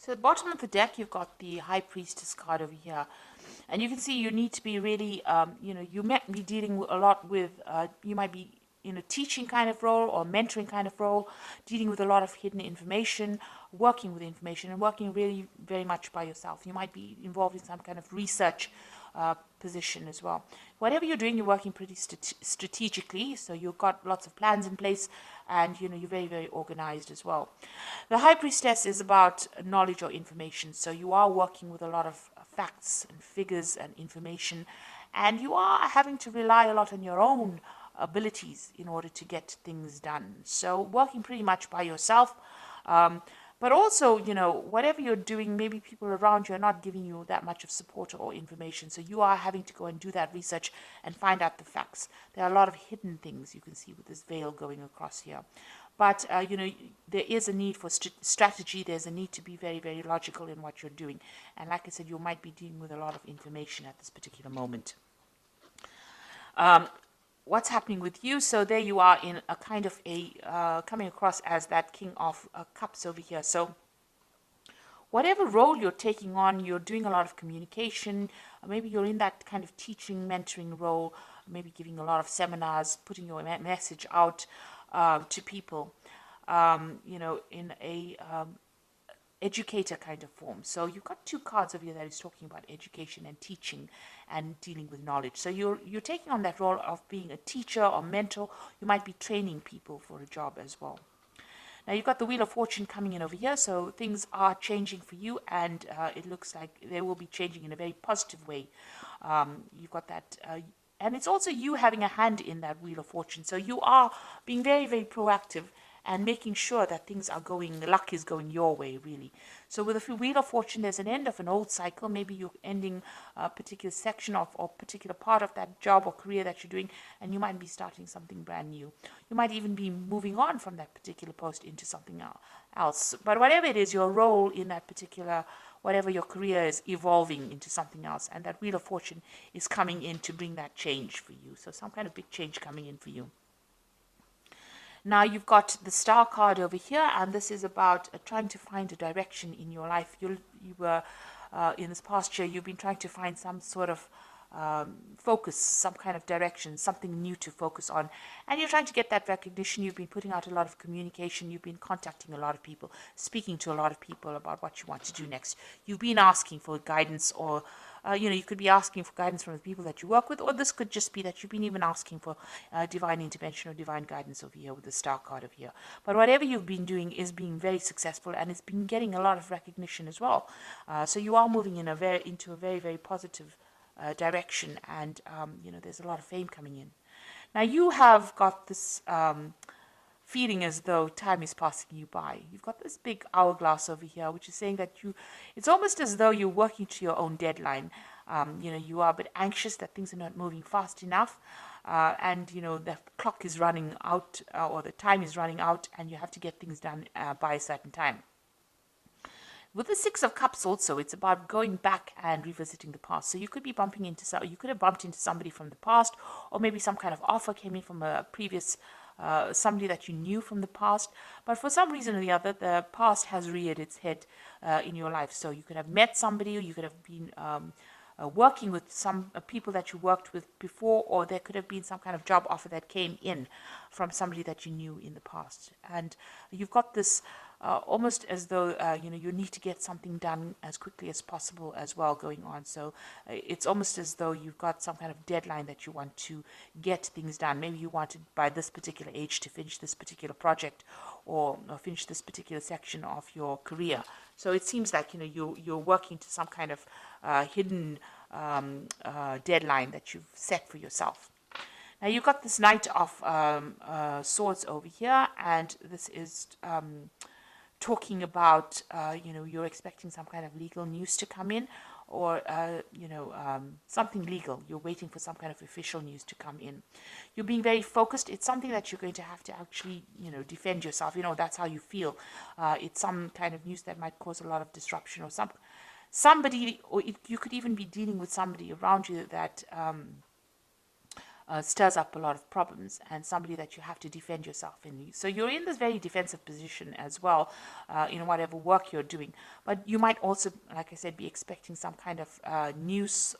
So at the bottom of the deck, you've got the High Priestess card over here. And you can see you need to be really, you might be dealing a lot with, you might be in a teaching kind of role or mentoring kind of role, dealing with a lot of hidden information, working with information, and working really very much by yourself. You might be involved in some kind of research position as well. Whatever you're doing, you're working pretty strategically, so you've got lots of plans in place, and you're very, very organized as well. The High Priestess is about knowledge or information, so you are working with a lot of facts and figures and information, and you are having to rely a lot on your own abilities in order to get things done. So working pretty much by yourself. But also, whatever you're doing, maybe people around you are not giving you that much of support or information. So you are having to go and do that research and find out the facts. There are a lot of hidden things you can see with this veil going across here. But, there is a need for strategy. There's a need to be very, very logical in what you're doing. And like I said, you might be dealing with a lot of information at this particular moment. What's happening with you? So there you are in a kind of coming across as that King of Cups over here. So whatever role you're taking on, you're doing a lot of communication. Maybe you're in that kind of teaching, mentoring role, maybe giving a lot of seminars, putting your message out to people, in a educator kind of form. So you've got two cards over here that is talking about education and teaching and dealing with knowledge. So you're taking on that role of being a teacher or mentor. You might be training people for a job as well. Now you've got the Wheel of Fortune coming in over here, so things are changing for you, and it looks like they will be changing in a very positive way. You've got that, and it's also you having a hand in that Wheel of Fortune. So you are being very, very proactive and making sure that things are going, luck is going your way, really. So with the Wheel of Fortune, there's an end of an old cycle. Maybe you're ending a particular section of or particular part of that job or career that you're doing, and you might be starting something brand new. You might even be moving on from that particular post into something else. But whatever it is, your role in that particular, whatever your career is, evolving into something else, and that Wheel of Fortune is coming in to bring that change for you. So some kind of big change coming in for you. Now you've got the Star card over here, and this is about trying to find a direction in your life. You were, in this past year, you've been trying to find some sort of focus, some kind of direction, something new to focus on. And you're trying to get that recognition. You've been putting out a lot of communication. You've been contacting a lot of people, speaking to a lot of people about what you want to do next. You've been asking for guidance, or you could be asking for guidance from the people that you work with, or this could just be that you've been even asking for divine intervention or divine guidance over here with the Star card over here. But whatever you've been doing is being very successful, and it's been getting a lot of recognition as well. So you are moving into a very, very positive direction, and there's a lot of fame coming in. Now you have got this feeling as though time is passing you by. You've got this big hourglass over here, which is saying that it's almost as though you're working to your own deadline. You are a bit anxious that things are not moving fast enough, and the clock is running out, or the time is running out, and you have to get things done by a certain time. With the Six of Cups also, it's about going back and revisiting the past. So you could be you could have bumped into somebody from the past, or maybe some kind of offer came in from a previous somebody that you knew from the past. But for some reason or the other, the past has reared its head in your life. So you could have met somebody, or you could have been working with some people that you worked with before, or there could have been some kind of job offer that came in from somebody that you knew in the past. And you've got this almost as though you need to get something done as quickly as possible as well going on. So it's almost as though you've got some kind of deadline that you want to get things done. Maybe you wanted by this particular age to finish this particular project, or finish this particular section of your career. So it seems like you're working to some kind of hidden deadline that you've set for yourself. Now you've got this Knight of Swords over here, and this is talking about you're expecting some kind of legal news to come in, or something legal. You're waiting for some kind of official news to come in. You're being very focused. It's something that you're going to have to actually defend yourself. That's how you feel. It's some kind of news that might cause a lot of disruption, or somebody, or you could even be dealing with somebody around you that stirs up a lot of problems, and somebody that you have to defend yourself in. So you're in this very defensive position as well, in whatever work you're doing. But you might also, like I said, be expecting some kind of news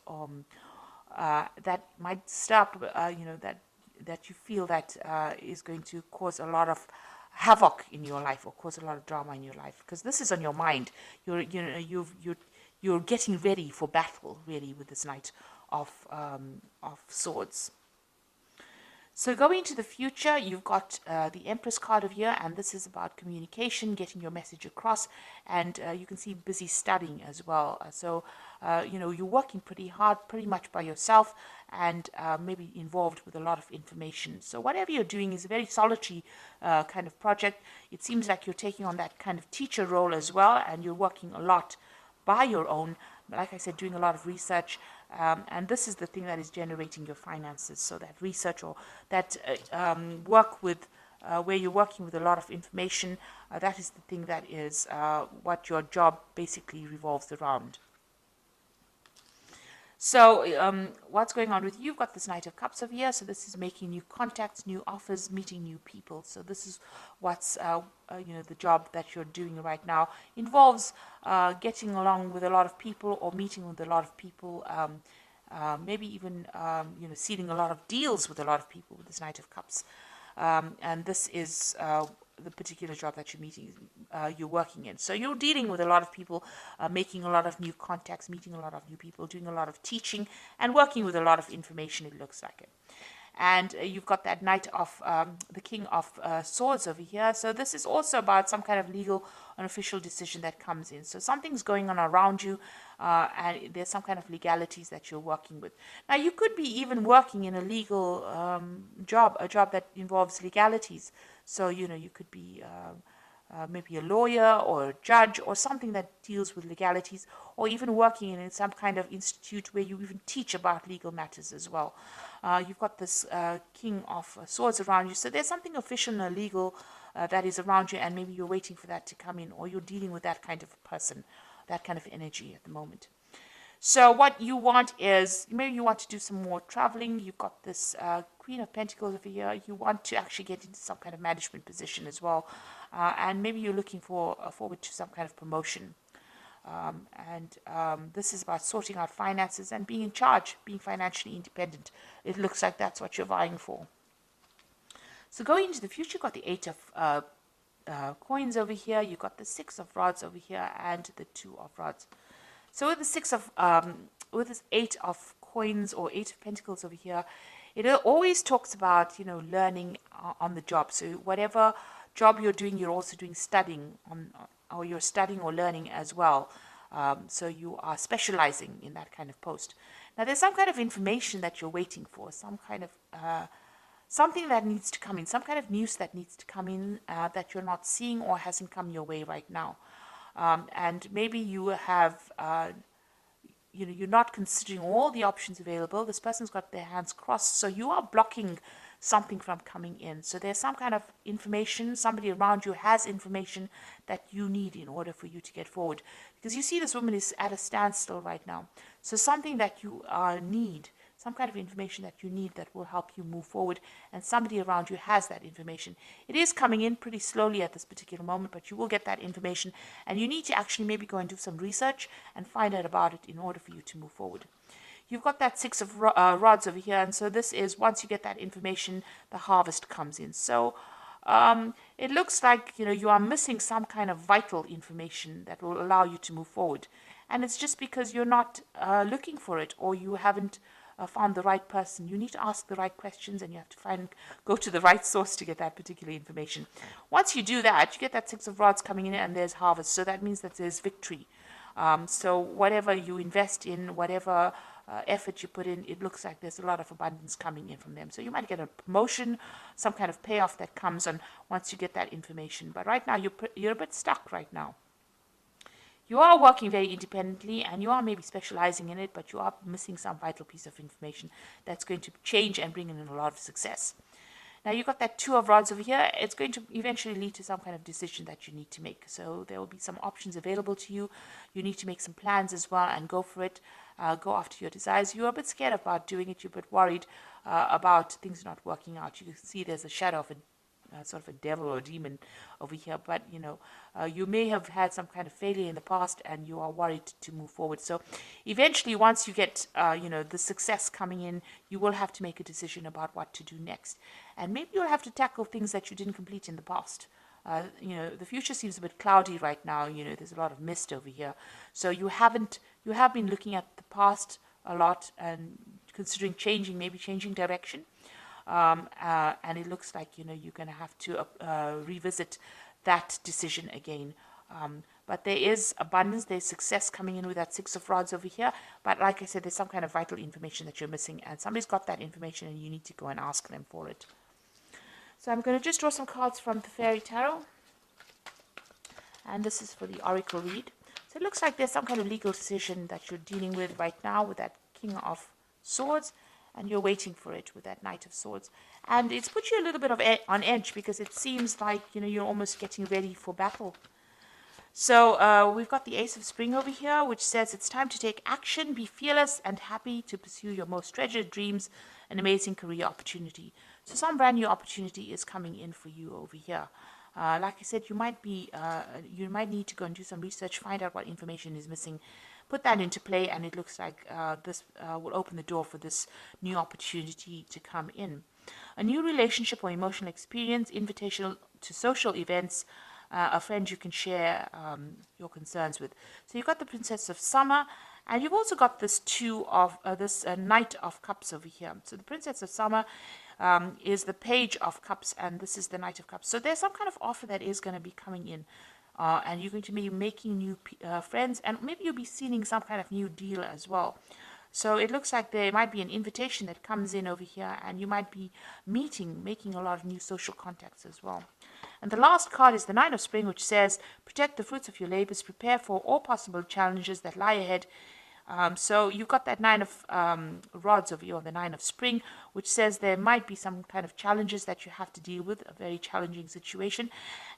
that might stop, that you feel that is going to cause a lot of havoc in your life or cause a lot of drama in your life, because this is on your mind. You're getting ready for battle, really, with this Knight of Swords. So going into the future, you've got the Empress card of here, and this is about communication, getting your message across, and you can see busy studying as well. So, you're working pretty hard, pretty much by yourself, and maybe involved with a lot of information. So whatever you're doing is a very solitary kind of project. It seems like you're taking on that kind of teacher role as well, and you're working a lot by your own, like I said, doing a lot of research, and this is the thing that is generating your finances. So that research or that work with where you're working with a lot of information, that is the thing that is what your job basically revolves around. So what's going on with you? You've got this Knight of Cups over here. So this is making new contacts, new offers, meeting new people. So this is what's, the job that you're doing right now. Involves getting along with a lot of people or meeting with a lot of people. Maybe even, sealing a lot of deals with a lot of people with this Knight of Cups. And this is the particular job that you're working in. So you're dealing with a lot of people, making a lot of new contacts, meeting a lot of new people, doing a lot of teaching, and working with a lot of information, it looks like it. And you've got that Knight of the King of Swords over here. So this is also about some kind of legal and official decision that comes in. So something's going on around you, and there's some kind of legalities that you're working with. Now, you could be even working in a legal job, a job that involves legalities. So, you could be maybe a lawyer or a judge or something that deals with legalities, or even working in some kind of institute where you even teach about legal matters as well. You've got this King of Swords around you, so there's something official and legal that is around you, and maybe you're waiting for that to come in, or you're dealing with that kind of person, that kind of energy at the moment. So what you want is, maybe you want to do some more traveling. You've got this Queen of Pentacles over here. You want to actually get into some kind of management position as well. And maybe you're looking forward to some kind of promotion. This is about sorting out finances and being in charge, being financially independent. It looks like that's what you're vying for. So going into the future, you've got the Eight of Coins over here. You've got the Six of Rods over here and the Two of Rods. So with the with this Eight of Coins or Eight of Pentacles over here, it always talks about, learning on the job. So whatever job you're doing, you're also doing studying or you're studying or learning as well. So you are specializing in that kind of post. Now there's some kind of information that you're waiting for, some kind of something that needs to come in, some kind of news that needs to come in that you're not seeing or hasn't come your way right now. And maybe you have, you're not considering all the options available. This person's got their hands crossed, so you are blocking something from coming in. So there's some kind of information, somebody around you has information that you need in order for you to get forward. Because you see this woman is at a standstill right now. So something that you need, some kind of information that you need that will help you move forward, and somebody around you has that information. It is coming in pretty slowly at this particular moment, but you will get that information, and you need to actually maybe go and do some research and find out about it in order for you to move forward. You've got that Six of Rods over here, and so this is, once you get that information, the harvest comes in. So it looks like, you are missing some kind of vital information that will allow you to move forward. And it's just because you're not looking for it, or you haven't found the right person. You need to ask the right questions, and you have to go to the right source to get that particular information. Once you do that, you get that Six of Rods coming in, and there's harvest. So that means that there's victory. So whatever you invest in, whatever effort you put in, it looks like there's a lot of abundance coming in from them. So you might get a promotion, some kind of payoff that comes on once you get that information. But right now, you're a bit stuck right now. You are working very independently, and you are maybe specializing in it, but you are missing some vital piece of information that's going to change and bring in a lot of success. Now you've got that Two of Rods over here. It's going to eventually lead to some kind of decision that you need to make. So there will be some options available to you. You need to make some plans as well and go for it. go after your desires. You're a bit scared about doing it. You're a bit worried about things not working out. You can see there's a shadow of a sort of a devil or a demon over here, but you may have had some kind of failure in the past and you are worried to move forward. So eventually, once you get the success coming in, you will have to make a decision about what to do next, and maybe you'll have to tackle things that you didn't complete in the past. The future seems a bit cloudy right now. There's a lot of mist over here, so you have been looking at the past a lot and considering maybe changing direction. And it looks like you're going to have to revisit that decision again. But there is abundance, there's success coming in with that Six of Rods over here. But like I said, there's some kind of vital information that you're missing, and somebody's got that information, and you need to go and ask them for it. So I'm going to just draw some cards from the Fairy Tarot, and this is for the Oracle read. So it looks like there's some kind of legal decision that you're dealing with right now with that King of Swords, and you're waiting for it with that Knight of Swords. And it's put you a little bit on edge, because it seems like you're almost getting ready for battle. So we've got the Ace of Spring over here, which says it's time to take action, be fearless and happy to pursue your most treasured dreams, an amazing career opportunity. So some brand new opportunity is coming in for you over here. Like I said, you might need to go and do some research, find out what information is missing, put that into play, and it looks like this will open the door for this new opportunity to come in. A new relationship or emotional experience, invitation to social events, a friend you can share your concerns with. So you've got the Princess of Summer, and you've also got this Knight of Cups over here. So the Princess of Summer is the Page of Cups, and this is the Knight of Cups. So there's some kind of offer that is going to be coming in. And you're going to be making new friends, and maybe you'll be sealing some kind of new deal as well. So it looks like there might be an invitation that comes in over here, and you might be making a lot of new social contacts as well. And the last card is the Nine of Spring, which says, protect the fruits of your labors, prepare for all possible challenges that lie ahead. So you've got that Nine of Rods over here, or the Nine of Spring, which says there might be some kind of challenges that you have to deal with, a very challenging situation,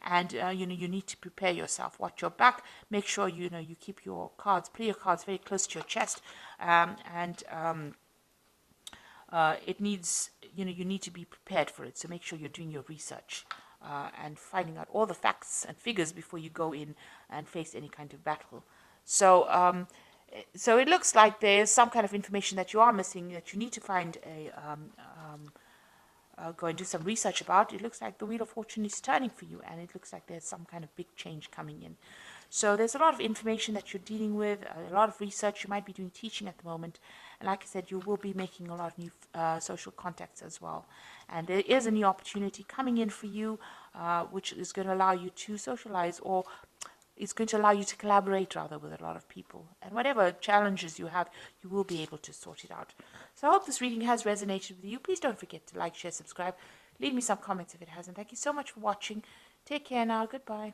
and you need to prepare yourself. Watch your back. Make sure you keep your cards, play your cards very close to your chest, it needs you need to be prepared for it. So make sure you're doing your research and finding out all the facts and figures before you go in and face any kind of battle. So it looks like there's some kind of information that you are missing, that you need to find go and do some research about. It looks like the Wheel of Fortune is turning for you, and it looks like there's some kind of big change coming in. So there's a lot of information that you're dealing with, a lot of research. You might be doing teaching at the moment, and like I said, you will be making a lot of new social contacts as well. And there is a new opportunity coming in for you, which is going to allow you to socialize, or it's going to allow you to collaborate rather with a lot of people. And whatever challenges you have, you will be able to sort it out. So I hope this reading has resonated with you. Please don't forget to like, share, subscribe. Leave me some comments if it hasn't. Thank you so much for watching. Take care now. Goodbye.